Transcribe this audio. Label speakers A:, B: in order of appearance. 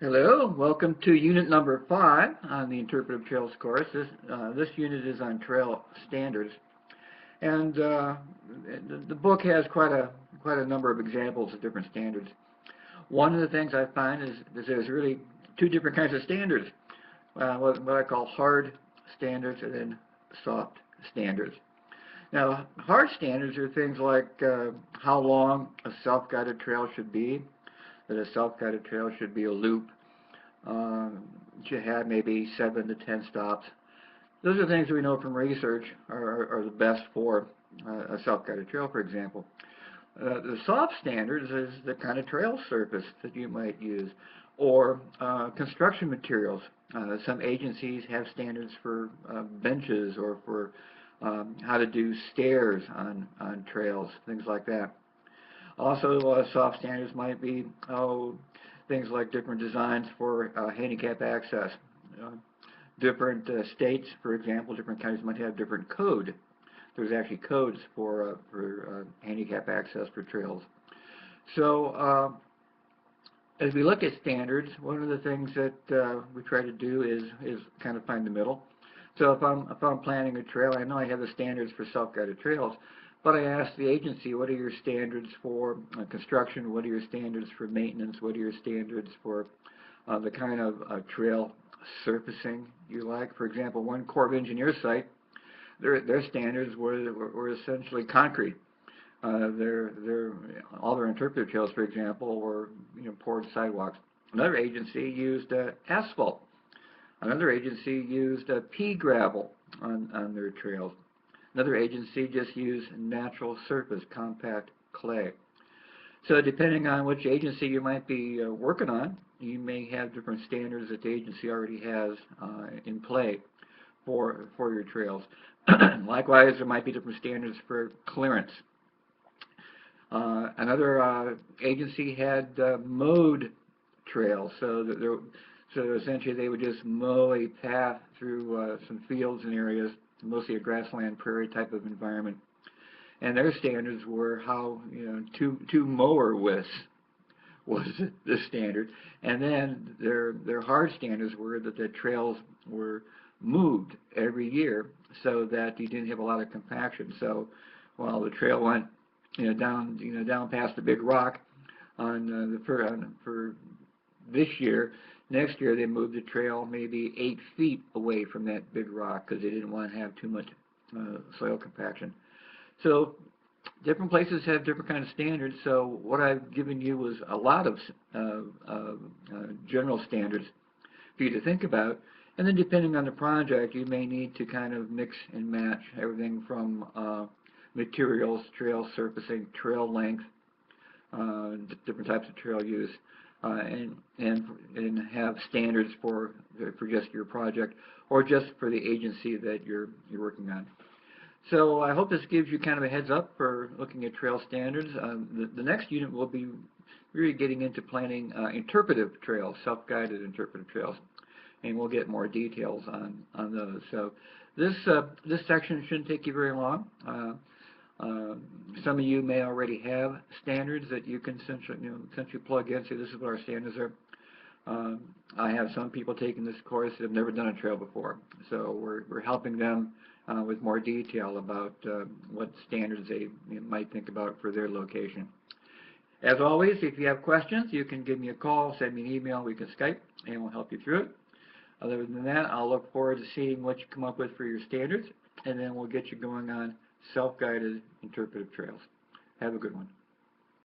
A: Hello, welcome to unit number 5 on the Interpretive Trails course. This unit is on trail standards, and the book has quite a number of examples of different standards. One of the things I find is there's really two different kinds of standards, what I call hard standards and then soft standards. Now, hard standards are things like how long a self-guided trail should be, that a self-guided trail should be a loop, should have maybe 7 to 10 stops. Those are things that we know from research are the best for a self-guided trail, for example. The soft standards is the kind of trail surface that you might use, or construction materials. Some agencies have standards for benches or for how to do stairs on trails, things like that. Also, soft standards might be things like different designs for handicap access. Different states, for example, different counties might have different code. There's actually codes for handicap access for trails. So as we look at standards, one of the things that we try to do is kind of find the middle. So if I'm planning a trail, I know I have the standards for self-guided trails, but I ask the agency, what are your standards for construction? What are your standards for maintenance? What are your standards for the kind of trail surfacing you like? For example, one Corps of Engineers site, their standards were essentially concrete. All their interpretive trails, for example, were poured sidewalks. Another agency used asphalt. Another agency used pea gravel on their trails. Another agency just used natural surface, compact clay. So depending on which agency you might be working on, you may have different standards that the agency already has in play for your trails. Likewise, there might be different standards for clearance. Another agency had mowed trails, so essentially they would just mow a path through some fields and areas, mostly a grassland prairie type of environment, and their standards were how two mower widths was the standard, and then their hard standards were that the trails were moved every year so that you didn't have a lot of compaction. So while the trail went down past the big rock for this year, next year they moved the trail maybe 8 feet away from that big rock because they didn't want to have too much soil compaction. So different places have different kinds of standards. So what I've given you was a lot of general standards for you to think about. And then depending on the project, you may need to kind of mix and match everything from materials, trail surfacing, trail length, different types of trail use, and have standards for just your project or just for the agency that you're working on. So I hope this gives you kind of a heads up for looking at trail standards. The next unit will be really getting into planning interpretive trails, self-guided interpretive trails, and we'll get more details on those. So this section shouldn't take you very long. Some of you may already have standards that you can essentially plug in. Say, this is what our standards are. I have some people taking this course that have never done a trail before, so we're helping them with more detail about what standards they might think about for their location. As always, if you have questions, you can give me a call, send me an email, we can Skype, and we'll help you through it. Other than that, I'll look forward to seeing what you come up with for your standards, and then we'll get you going on self-guided interpretive trails. Have a good one.